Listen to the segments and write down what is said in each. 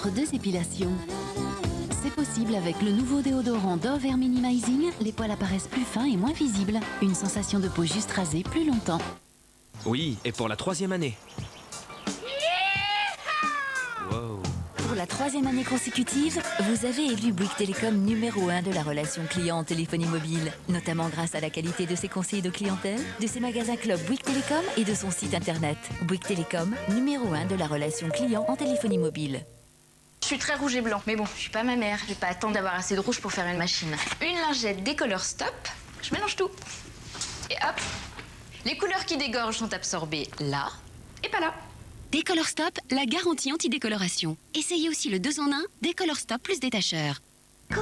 entre deux épilations. C'est possible avec le nouveau déodorant Dove Air Minimizing. Les poils apparaissent plus fins et moins visibles. Une sensation de peau juste rasée plus longtemps. Oui, et pour la 3e année. Wow. Pour la 3e année consécutive, vous avez élu Bouygues Télécom numéro 1 de la relation client en téléphonie mobile, notamment grâce à la qualité de ses conseillers de clientèle, de ses magasins club Bouygues Télécom et de son site internet. Bouygues Télécom, numéro 1 de la relation client en téléphonie mobile. Je suis très rouge et blanc, mais bon, je suis pas ma mère, je vais pas attendre d'avoir assez de rouge pour faire une machine. Une lingette décolore stop, je mélange tout. Et hop, les couleurs qui dégorgent sont absorbées là et pas là. Décolore Stop, la garantie anti-décoloration. Essayez aussi le 2 en 1, Décolore Stop plus détacheur. Quand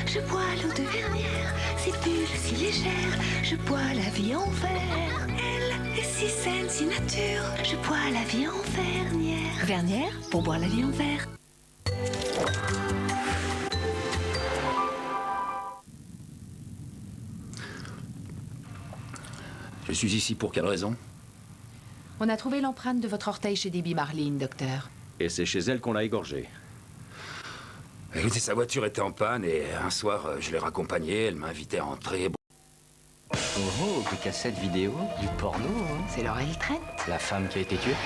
je bois l'eau de Vernière, cette bulle si légère, je bois la vie en verre. Elle est si saine, si nature, je bois la vie en Vernière. Vernière, pour boire la vie en verre. Je suis ici pour quelle raison? On a trouvé l'empreinte de votre orteil chez Debbie Marlene, docteur. Et c'est chez elle qu'on l'a égorgée. Écoutez, sa voiture était en panne et un soir, je l'ai raccompagnée, elle m'a invité à entrer. Oh, des cassettes vidéo, du porno, hein. C'est l'oreille traite. La femme qui a été tuée.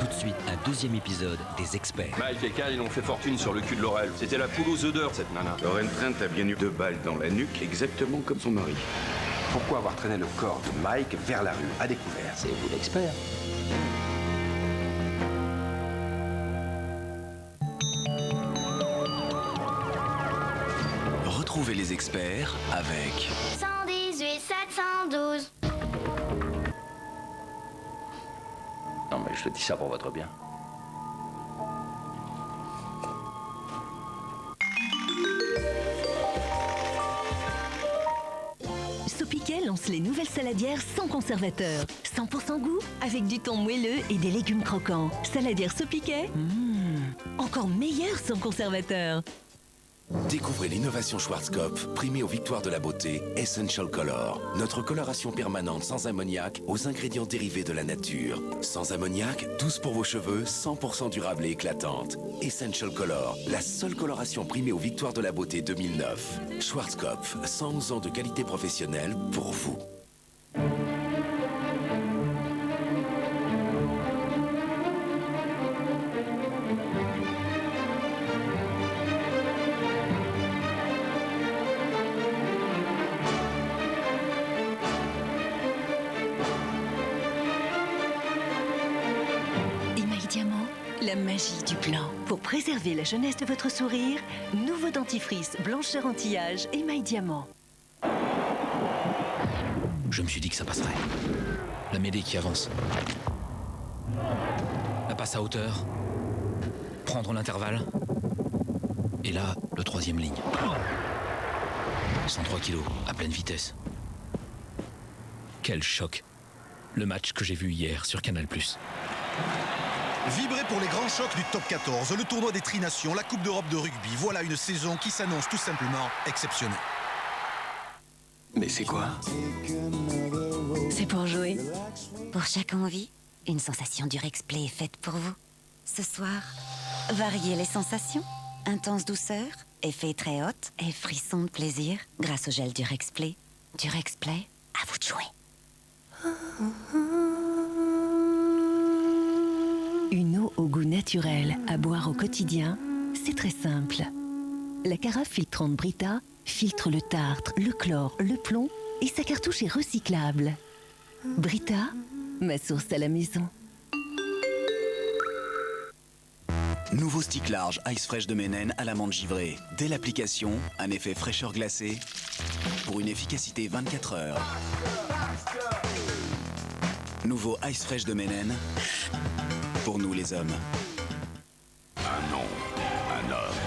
Tout de suite, un 2e épisode des experts. Mike et Kyle, ils ont fait fortune sur le cul de Laurel. C'était la poule aux œufs d'or, cette nana. Lauren Trent a bien eu 2 balles dans la nuque, exactement comme son mari. Pourquoi avoir traîné le corps de Mike vers la rue, à découvert? C'est vous l'expert. Retrouvez les experts avec 118 712. Non, mais je te dis ça pour votre bien. Sopiquet lance les nouvelles saladières sans conservateur. 100% goût, avec du thon moelleux et des légumes croquants. Saladière Sopiquet, encore meilleure sans conservateur. Découvrez l'innovation Schwarzkopf, primée aux victoires de la beauté, Essential Color. Notre coloration permanente sans ammoniac aux ingrédients dérivés de la nature. Sans ammoniac, douce pour vos cheveux, 100% durable et éclatante. Essential Color, la seule coloration primée aux victoires de la beauté 2009. Schwarzkopf, 111 ans de qualité professionnelle pour vous. Diamant, la magie du blanc. Pour préserver la jeunesse de votre sourire, nouveau dentifrice blancheur anti-âge Émail Diamant. Je me suis dit que ça passerait. La mêlée qui avance. La passe à hauteur. Prendre l'intervalle. Et là, le 3e ligne. 103 kilos, à pleine vitesse. Quel choc. Le match que j'ai vu hier sur Canal+. Vibrez pour les grands chocs du Top 14, le tournoi des Tri-Nations, la Coupe d'Europe de rugby. Voilà une saison qui s'annonce tout simplement exceptionnelle. Mais c'est quoi? C'est pour jouer. Pour chaque envie, une sensation Durex Play est faite pour vous. Ce soir, variez les sensations. Intense douceur, effet très haute et frisson de plaisir grâce au gel Durex Play. Durex Play, à vous de jouer. Une eau au goût naturel à boire au quotidien, c'est très simple. La carafe filtrante Brita filtre le tartre, le chlore, le plomb et sa cartouche est recyclable. Brita, ma source à la maison. Nouveau stick large Ice Fresh de Ménène à l'amande givrée. Dès l'application, un effet fraîcheur glacée pour une efficacité 24 heures. Nouveau Ice Fresh de Ménène pour nous les hommes. Un nom, un homme,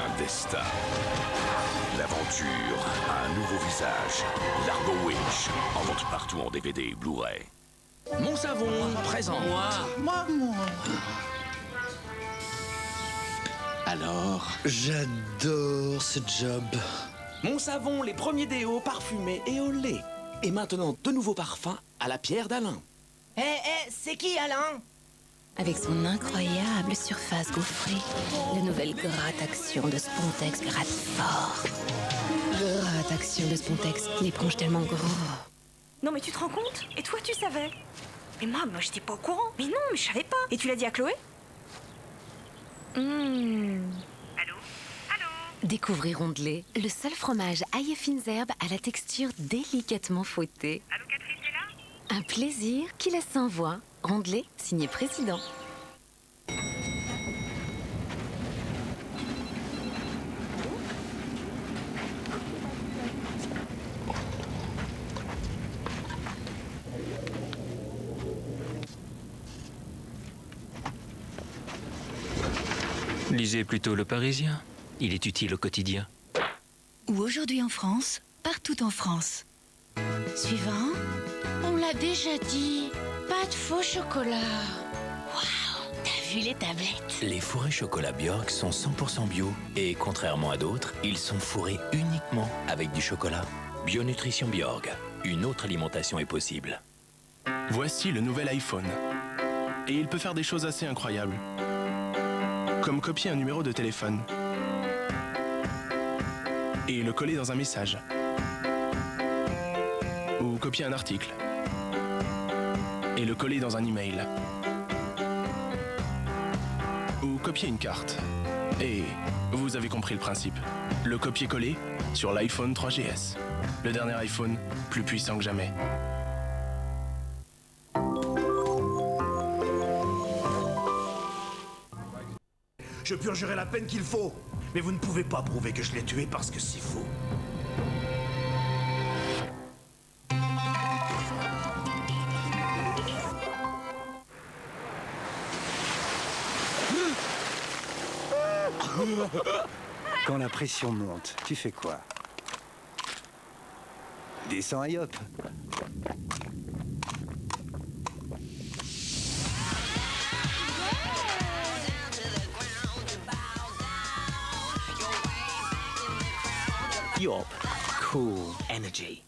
un destin. L'aventure a un nouveau visage. Largo Winch, en vente partout en DVD et Blu-ray. Mon savon, présent. Moi. Alors, j'adore ce job. Mon savon, les premiers déos parfumés et au lait. Et maintenant, de nouveaux parfums à la pierre d'Alain. C'est qui, Alain? Avec son incroyable surface gaufrée, la nouvelle gratte action de Spontex gratte fort. Gratte action de Spontex, l'éponge tellement gros. Non mais tu te rends compte? Et toi tu savais? Mais moi j'étais pas au courant. Mais non, mais je savais pas. Et tu l'as dit à Chloé? Découvrez Rondelet, le seul fromage ail et fines herbes à la texture délicatement fouettée. Allô Catherine, t'es là? Un plaisir qui laisse sans voix. Rondelet, signé président. Lisez plutôt Le Parisien. Il est utile au quotidien. Ou aujourd'hui en France, partout en France. Suivant. On l'a déjà dit. Pas de faux chocolat. Waouh, t'as vu les tablettes? Les fourrés chocolat Björk sont 100% bio. Et contrairement à d'autres, ils sont fourrés uniquement avec du chocolat. Bionutrition Björk. Une autre alimentation est possible. Voici le nouvel iPhone. Et il peut faire des choses assez incroyables. Comme copier un numéro de téléphone. Et le coller dans un message. Ou copier un article. Et le coller dans un email. Ou copier une carte. Et vous avez compris le principe. Le copier-coller sur l'iPhone 3GS. Le dernier iPhone, plus puissant que jamais. Je purgerai la peine qu'il faut. Mais vous ne pouvez pas prouver que je l'ai tué parce que c'est faux. Quand la pression monte, tu fais quoi? Descends et hop. Yop, cool energy.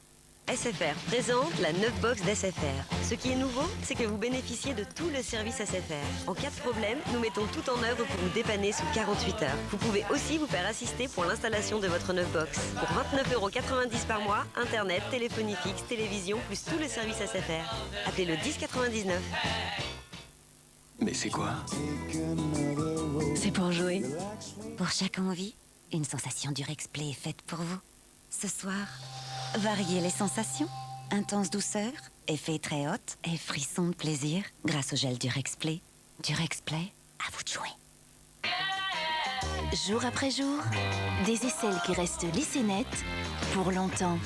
SFR présente la 9 box d'SFR. Ce qui est nouveau, c'est que vous bénéficiez de tout le service SFR. En cas de problème, nous mettons tout en œuvre pour vous dépanner sous 48 heures. Vous pouvez aussi vous faire assister pour l'installation de votre 9 box. Pour 29,90 € par mois, Internet, téléphonie fixe, télévision, plus tout le service SFR. Appelez le 1099. Mais c'est quoi? C'est pour jouer. Pour chaque envie, une sensation Durex Play est faite pour vous. Ce soir, variez les sensations. Intense douceur, effet très haute et frisson de plaisir grâce au gel Durex Play. Durex Play, à vous de jouer. Jour après jour, des aisselles qui restent lisses et nettes pour longtemps.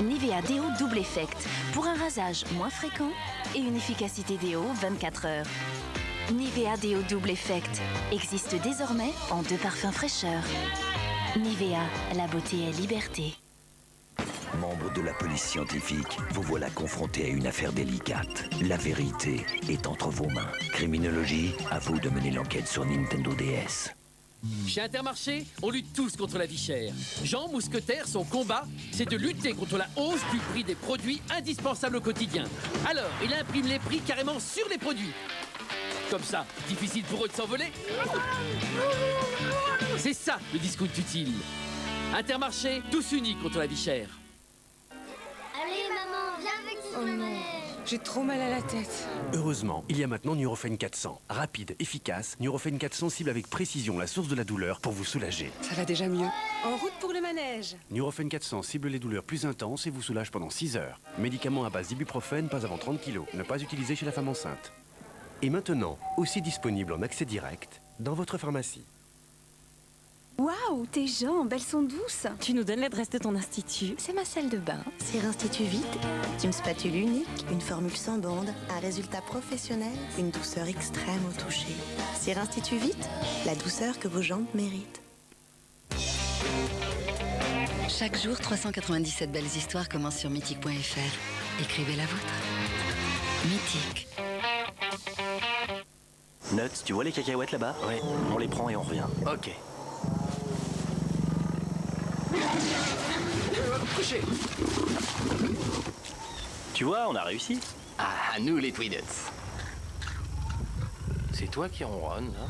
Nivea Déo Double Effect pour un rasage moins fréquent et une efficacité déo 24 heures. Nivea Déo Double Effect existe désormais en 2 parfums fraîcheur. Nivea, la beauté est liberté. Membre de la police scientifique, vous voilà confronté à une affaire délicate. La vérité est entre vos mains. Criminologie, à vous de mener l'enquête sur Nintendo DS. Chez Intermarché, on lutte tous contre la vie chère. Jean Mousquetaire, son combat, c'est de lutter contre la hausse du prix des produits indispensables au quotidien. Alors, il imprime les prix carrément sur les produits. Comme ça, difficile pour eux de s'envoler. C'est ça, le discount utile. Intermarché, tous unis contre la vie chère. Allez maman, viens avec Oh non, j'ai trop mal à la tête. Heureusement, il y a maintenant Nurofen 400. Rapide, efficace, Nurofen 400 cible avec précision la source de la douleur pour vous soulager. Ça va déjà mieux. En route pour le manège. Nurofen 400 cible les douleurs plus intenses et vous soulage pendant 6 heures. Médicament à base d'ibuprofène, pas avant 30 kg. Ne pas utiliser chez la femme enceinte. Et maintenant, aussi disponible en accès direct dans votre pharmacie. Waouh, tes jambes, elles sont douces. Tu nous donnes l'adresse de ton institut? C'est ma salle de bain. Cire Institut Vite, une spatule unique, une formule sans bande, un résultat professionnel, une douceur extrême au toucher. Cire Institut Vite, la douceur que vos jambes méritent. Chaque jour, 397 belles histoires commencent sur mythique.fr. Écrivez la vôtre. Mythique. Nuts, tu vois les cacahuètes là-bas? Ouais. On les prend et on revient. Ok. Couché. Tu vois, on a réussi. Ah, nous les Tweedets. C'est toi qui ronronne, hein?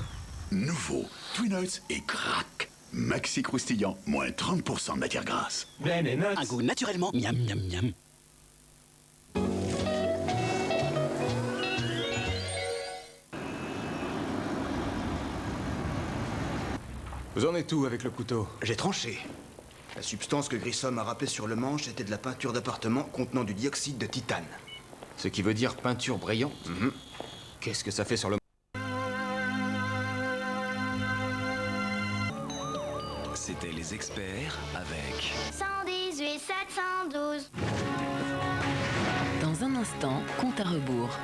Nouveau, Twin Nuts et crack. Maxi croustillant, moins 30% de matière grasse. Un goût naturellement miam miam miam. Vous en êtes où avec le couteau? J'ai tranché. La substance que Grissom a râpée sur le manche était de la peinture d'appartement contenant du dioxyde de titane. Ce qui veut dire peinture brillante. Qu'est-ce que ça fait sur le... C'était les experts avec... 118 712. Dans un instant, compte à rebours.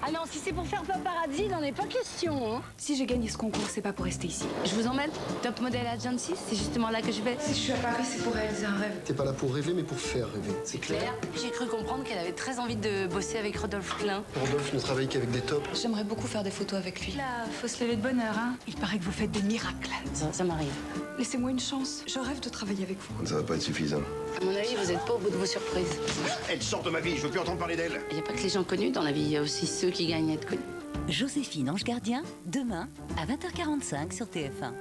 Ah non, si c'est pour faire paparazzi, n'en est pas question, hein. Si j'ai gagné ce concours, c'est pas pour rester ici. Je vous emmène. Top model agency, c'est justement là que je vais. Si je suis à Paris, c'est pour réaliser un rêve. T'es pas là pour rêver, mais pour faire rêver. C'est clair. J'ai cru comprendre qu'elle avait très envie de bosser avec Rodolphe Klein. Rodolphe ne travaille qu'avec des tops. J'aimerais beaucoup faire des photos avec lui. Là, faut se lever de bonne heure, hein. Il paraît que vous faites des miracles. Ça m'arrive. Laissez-moi une chance. Je rêve de travailler avec vous. Ça va pas être suffisant. À mon avis, vous êtes pas au bout de vos surprises. Elle sort de ma vie, je veux plus entendre parler d'elle. Il n'y a pas que les gens connus dans la vie, il y a aussi ceux qui gagnent à être connus. Joséphine Ange Gardien, demain à 20h45 sur TF1.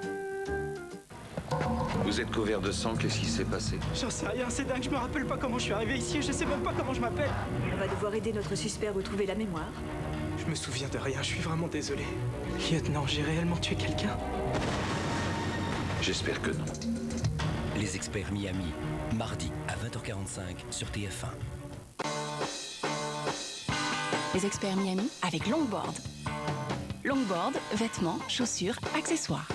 Vous êtes couvert de sang, qu'est-ce qui s'est passé? J'en sais rien, c'est dingue, je me rappelle pas comment je suis arrivé ici et je sais même pas comment je m'appelle. On va devoir aider notre suspect à retrouver la mémoire. Je me souviens de rien, je suis vraiment désolé. Lieutenant, j'ai réellement tué quelqu'un? J'espère que non. Les experts Miami, mardi à 20h45 sur TF1. Les experts Miami avec Longboard. Longboard, vêtements, chaussures, accessoires.